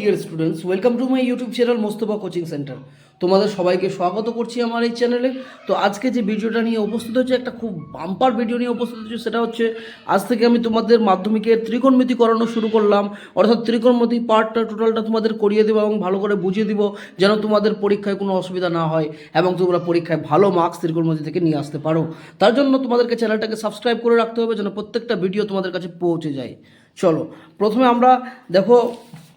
Dear students, welcome to my YouTube channel Mostafa coaching centre. তোমাদের সবাইকে স্বাগত করছি আমার এই চ্যানেলে। তো আজকে যে ভিডিওটা নিয়ে উপস্থিত হচ্ছে, একটা খুব বাম্পার ভিডিও নিয়ে উপস্থিত হচ্ছে। সেটা হচ্ছে, আজ থেকে আমি তোমাদের মাধ্যমিকের ত্রিকোণমিতি করানো শুরু করলাম। অর্থাৎ ত্রিকোণমিতি পার্টটা টোটালটা তোমাদের করিয়ে দেবো এবং ভালো করে বুঝিয়ে দিব, যেন তোমাদের পরীক্ষায় কোনো অসুবিধা না হয় এবং তোমরা পরীক্ষায় ভালো মার্কস ত্রিকোণমিতি থেকে নিয়ে আসতে পারো। তার জন্য তোমাদেরকে চ্যানেলটাকে সাবস্ক্রাইব করে রাখতে হবে, যেন প্রত্যেকটা ভিডিও তোমাদের কাছে পৌঁছে যায়। চলো, প্রথমে আমরা দেখো,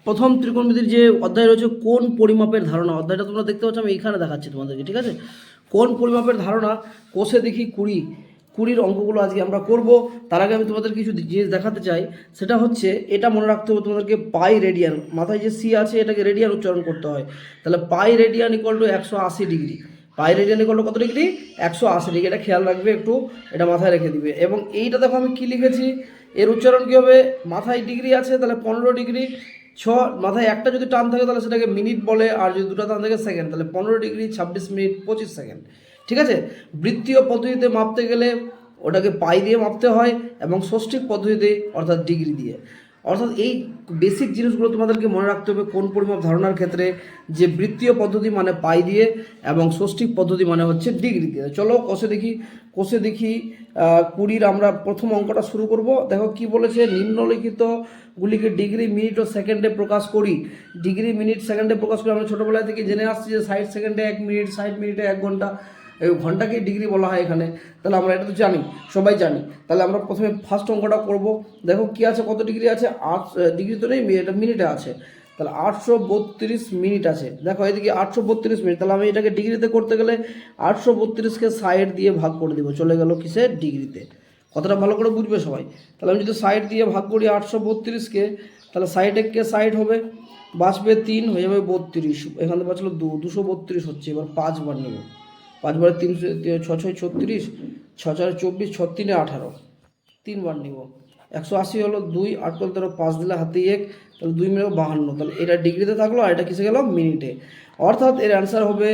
প্রথম ত্রিকোণমিতির যে অধ্যায় রয়েছে কোণ পরিমাপের ধারণা, অধ্যায়টা তোমরা দেখতে পাচ্ছ, আমি এইখানে দেখাচ্ছি তোমাদেরকে, ঠিক আছে। কোণ পরিমাপের ধারণা, কোষে দেখি কুড়ির অঙ্কগুলো আজকে আমরা করব। তার আগে আমি তোমাদের কিছু জিনিস দেখাতে চাই। সেটা হচ্ছে, এটা মনে রাখতে হবে তোমাদেরকে, পাই রেডিয়ান, মাথায় যে সি আছে এটাকে রেডিয়ান উচ্চারণ করতে হয়। তাহলে পাই radian equal to 180 degree. Pi radian equal to কত ডিগ্রি? 180 ডিগ্রি। এটা খেয়াল রাখবে, একটু এটা মাথায় রেখে দিবে। এবং এইটা দেখো আমি কী লিখেছি, এর উচ্চারণ কী হবে? মাথায় ডিগ্রি আছে, তাহলে 15 ডিগ্রি। মাথায় একটা যদি টান থাকে তাহলে সেটাকে মিনিট বলে, আর যদি দুটো টান থাকে সেকেন্ড। তাহলে 15 ডিগ্রি 26 মিনিট 25 সেকেন্ড, ঠিক আছে। বৃত্তীয় পদ্ধতিতে মাপতে গেলে ওটাকে পাই দিয়ে মাপতে হয়, এবং ষষ্ঠিক পদ্ধতিতে অর্থাৎ ডিগ্রি দিয়ে। অর্থাৎ এই বেসিক জিনিসগুলো তোমাদেরকে মনে রাখতে হবে কোণ পরিমাপ ধারণার ক্ষেত্রে, যে বৃত্তীয় পদ্ধতি মানে পাই দিয়ে, এবং ষষ্ঠিক পদ্ধতি মানে হচ্ছে ডিগ্রি দিয়ে। চলো কোষে দেখি 20 আমরা প্রথম অঙ্কটা শুরু করব। দেখো কি বলেছে, নিম্নলিখিতগুলিকে ডিগ্রি, মিনিট ও সেকেন্ডে প্রকাশ করি। ডিগ্রি, মিনিট, সেকেন্ডে প্রকাশ করি। আমরা ছোটোবেলা থেকে জেনে আসছি যে 60 সেকেন্ডে 1 মিনিট, 60 মিনিটে 1 ঘন্টা, এই ঘন্টাকেই ডিগ্রি বলা হয় এখানে। তাহলে আমরা এটা তো জানি, সবাই জানি। তাহলে আমরা প্রথমে ফার্স্ট অঙ্কটা করব। দেখো কি আছে, কত ডিগ্রি আছে? 8 ডিগ্রি তো নেই, এটা মিনিটে আছে। তাহলে 832 মিনিট আছে। দেখো এদিকে 832 মিনিট। তাহলে আমি এটাকে ডিগ্রিতে করতে গেলে 832কে 60 দিয়ে ভাগ করে দিব, চলে গেল কিসে? ডিগ্রিতে। কতটা ভালো করে বুঝবে সবাই। তাহলে আমি যদি 60 দিয়ে ভাগ করি 832কে, তাহলে 60 60 হবে, বাঁচবে 3, হয়ে যাবে 32। এখানে বাঁচলো 232 হচ্ছে। এবার 5 বার নেব। 5 বারে 3, 6 6 36, 6 4 24, 6 3 18, 3 বার নিব। 180 হলো 2, 8 করে 13, 5 দিলে হাতে 1, তাহলে 2 মিনিট 52। তাহলে এটা ডিগ্রিতে থাকলো, আর এটা কিসে গেল? মিনিটে। অর্থাৎ এর অ্যান্সার হবে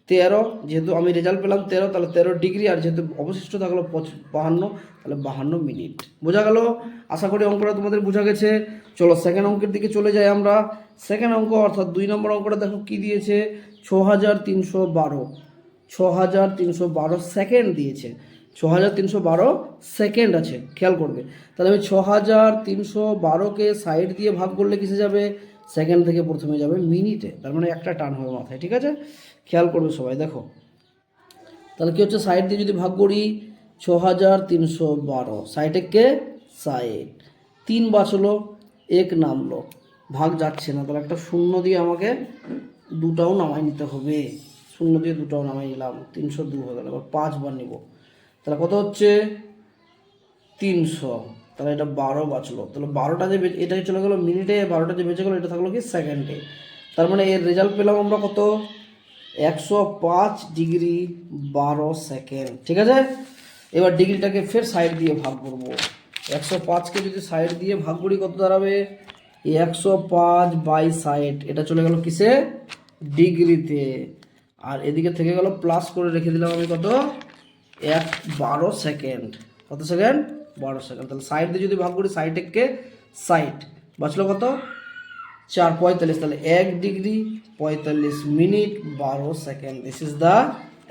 13। যেহেতু আমি রেজাল্ট পেলাম 13, তাহলে 13 ডিগ্রি, আর যেহেতু অবশিষ্ট থাকলো 52, তাহলে 52 মিনিট। বোঝা গেল? আশা করি অঙ্কটা তোমাদের বোঝা গেছে। চলো সেকেন্ড অঙ্কের দিকে চলে যাই আমরা। সেকেন্ড অঙ্ক অর্থাৎ 2 নম্বর অঙ্কটা দেখো কি দিয়েছে, 6312। 6312 সেকেন্ড দিয়েছে। 6312 সেকেন্ড আছে, খেয়াল করবে। তাহলে আমি 6312কে 60 দিয়ে ভাগ করলে কিসে যাবে? সেকেন্ড থেকে প্রথমে যাবে মিনিটে। তার মানে একটা টান হবে মাথায়, ঠিক আছে। খেয়াল করবে সবাই, দেখো তাহলে কি হচ্ছে, 60 দিয়ে যদি ভাগ করি 6312, 60কে 60, 3 বাঁচলো, 1 নামলো, ভাগ যাচ্ছে না। তাহলে একটা শূন্য দিয়ে আমাকে দুটাও নামাই নিতে হবে। শূন্য দিয়ে দুটাও নামাই নিলাম, 302 হয়ে গেল। এবার 5 বার নিব, তাহলে কত হচ্ছে? 300। তাহলে এটা 12 বাঁচলো। তাহলে 12টা যে এটাই চলে গেলো মিনিটে, 12টা যে বেঁচে গেলো এটা থাকলো কি? সেকেন্ডে। তার মানে এর রেজাল্ট পেলাম আমরা কত? 105 ডিগ্রি 12 সেকেন্ড, ঠিক আছে। এবার ডিগ্রিটাকে ফের 60 দিয়ে ভাগ করব। 105কে যদি 60 দিয়ে ভাগ করি কত দাঁড়াবে? 105/60। এটা চলে গেল কিসে? ডিগ্রিতে। আর এদিকে থেকে গেল প্লাস করে রেখে দিলাম আমি কত? 12 সেকেন্ড। কত সেকেন্ড? 12 সেকেন্ড। তাহলে 60 দিয়ে যদি ভাগ করি 60কে 60, বাঁচলো কত? 4/45। তাহলে 1 degree 45 minute 12 second. This is the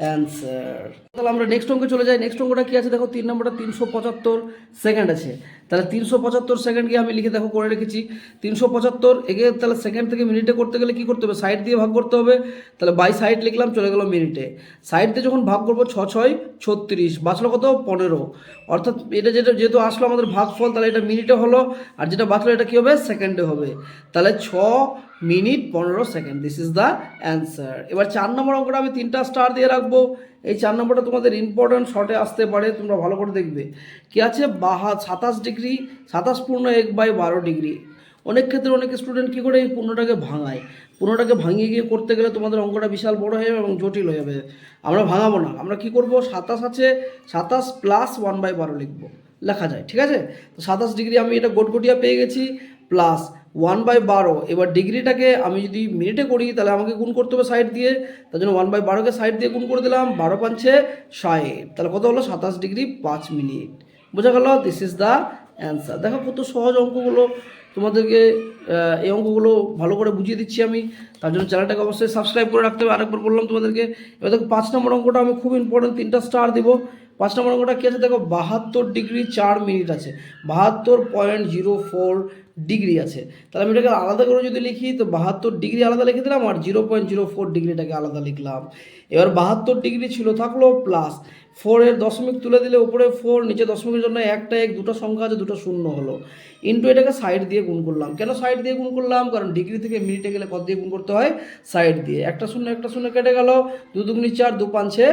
answer. তাহলে আমরা নেক্সট অঙ্কে চলে যাই। নেক্সট অঙ্কটা কি আছে দেখো, 3 নম্বরটা 375 সেকেন্ড আছে। তাহলে 375 সেকেন্ডকে আমি লিখে দেখো করে রেখেছি। 375 একে তাহলে সেকেন্ড থেকে মিনিটে করতে গেলে কি করতে হবে? 60 দিয়ে ভাগ করতে হবে। তাহলে 60 লিখলাম, চলে গেল মিনিটে। 60 দিয়ে যখন ভাগ করবো 6 6 36, বাঁচলো কত? 15। অর্থাৎ এটা যেহেতু আসলো আমাদের ভাগফল, তাহলে এটা মিনিটে হলো, আর যেটা বাঁচলো এটা কি হবে? সেকেন্ডে হবে। তাহলে 6 minute 15 second. This is the answer. এবার 4 নম্বর অঙ্কটা আমি 3টা স্টার দিয়ে রাখবো। এই 4 নম্বরটা তোমাদের ইম্পর্টেন্ট, শর্টে আসতে পারে, তোমরা ভালো করে দেখবে। কি আছে? 27 ডিগ্রি 27 পূর্ণ 1/12 ডিগ্রি। অনেক ক্ষেত্রে অনেক স্টুডেন্ট কী করে এই পূর্ণটাকে ভাঙায়। পূর্ণটাকে ভাঙিয়ে গিয়ে করতে গেলে তোমাদের অঙ্কটা বিশাল বড় হয়ে যাবে এবং জটিল হয়ে যাবে। আমরা ভাঙাবো না, আমরা কি করব? 27 আছে, 27 প্লাস 1/12 লিখবো, লেখা যায়, ঠিক আছে। তো 27 ডিগ্রি আমি এটা গোটগটিয়া পেয়ে গেছি, প্লাস 1/12। এবার ডিগ্রিটাকে আমি যদি মিনিটে করি তাহলে আমাকে গুণ করতে হবে 60 দিয়ে। তার জন্য 1/12কে 60 দিয়ে গুণ করে দিলাম, 12 5 60। তাহলে কত হলো? 27 ডিগ্রি 5 মিনিট। বোঝা গেল? This is the answer. দেখো কত সহজ অঙ্কগুলো, তোমাদেরকে এই অঙ্কগুলো ভালো করে বুঝিয়ে দিচ্ছি আমি। তার জন্য চ্যানেলটাকে অবশ্যই সাবস্ক্রাইব করে রাখতে হবে। আরেকবার বললাম তোমাদেরকে। এবার দেখো 5 নম্বর অঙ্কটা আমি খুব ইম্পর্টেন্ট, 3টা স্টার দিব। 5 নম্বর অঙ্কটা কী আছে দেখো, 72 ডিগ্রি 4 মিনিট আছে, 72.04 ডিগ্রি আছে। তাহলে আমি এটাকে আলাদা করে যদি লিখি তো 72 ডিগ্রি আলাদা লিখে দিলাম আর 0.04 ডিগ্রিটাকে আলাদা লিখলাম। এবার 72 ডিগ্রি ছিল, থাকলো প্লাস 4 এর দশমিক তুলে দিলে উপরে 4, নিচে দশমিকের জন্য একটা 1, দুটো সংখ্যা আছে, দুটো শূন্য হলো। ইন্টু এটাকে সাইড দিয়ে গুণ করলাম। কেন সাইড দিয়ে গুণ করলাম? কারণ ডিগ্রি থেকে মিনিটে গেলে কত দিয়ে গুণ করতে হয়? সাইড দিয়ে। একটা শূন্য কেটে গেল, 2 দুগুনি 4, 2 5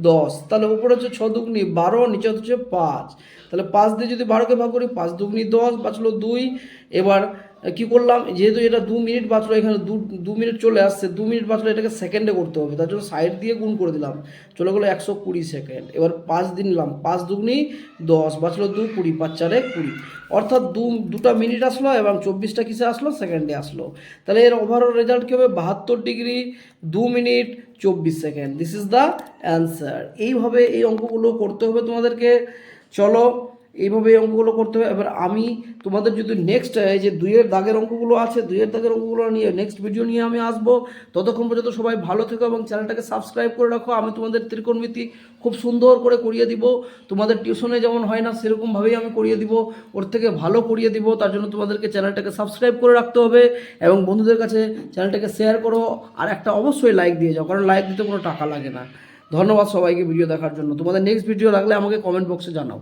10। তাহলে উপরে হচ্ছে 6 দুগুনি 12, নিচে হচ্ছে 5। তাহলে 5 দিয়ে যদি 12কে ভাগ করি, 5 দুগুনি 10, বাঁচলো 2। এবার কি করলাম, যেহেতু এটা 2 মিনিট বাঁচলো, এখানে 2 মিনিট চলে আসছে, 2 মিনিট বাঁচলো, এটাকে সেকেন্ডে করতে হবে, তার জন্য সাইড দিয়ে গুণ করে দিলাম, চলে গেলো 120 সেকেন্ড। এবার 5 দিন নিলাম, 5 দুগুনি 10, বাঁচলো 2, 20, 5 4 20, অর্থাৎ দুটা মিনিট আসলো এবং 24টা কিসে আসলো? সেকেন্ডে আসলো। তাহলে এর ওভারঅল রেজাল্ট কী হবে? 72 degree 2 minute 24 second. This is the answer. এইভাবে এই অঙ্কগুলো করতে হবে তোমাদেরকে। চলো এইভাবে এই অঙ্কগুলো করতে হবে। এবার আমি তোমাদের যদি নেক্সট এই যে 2 এর দাগের অঙ্কগুলো আছে, 2 এর দাগের অঙ্কগুলো নিয়ে নেক্সট ভিডিও নিয়ে আমি আসবো। ততক্ষণ পর্যন্ত সবাই ভালো থেকো এবং চ্যানেলটাকে সাবস্ক্রাইব করে রাখো। আমি তোমাদের ত্রিকোণমিতি খুব সুন্দর করে করিয়ে দিব। তোমাদের টিউশনে যেমন হয় না সেরকমভাবেই আমি করিয়ে দিব, ওর থেকে ভালো করিয়ে দিব। তার জন্য তোমাদেরকে চ্যানেলটাকে সাবস্ক্রাইব করে রাখতে হবে এবং বন্ধুদের কাছে চ্যানেলটাকে শেয়ার করো। আর একটা অবশ্যই লাইক দিয়ে যাও, কারণ লাইক দিতে কোনো টাকা লাগে না। ধন্যবাদ সবাইকে ভিডিও দেখার জন্য। তোমাদের নেক্সট ভিডিও লাগলে আমাকে কমেন্ট বক্সে জানাও।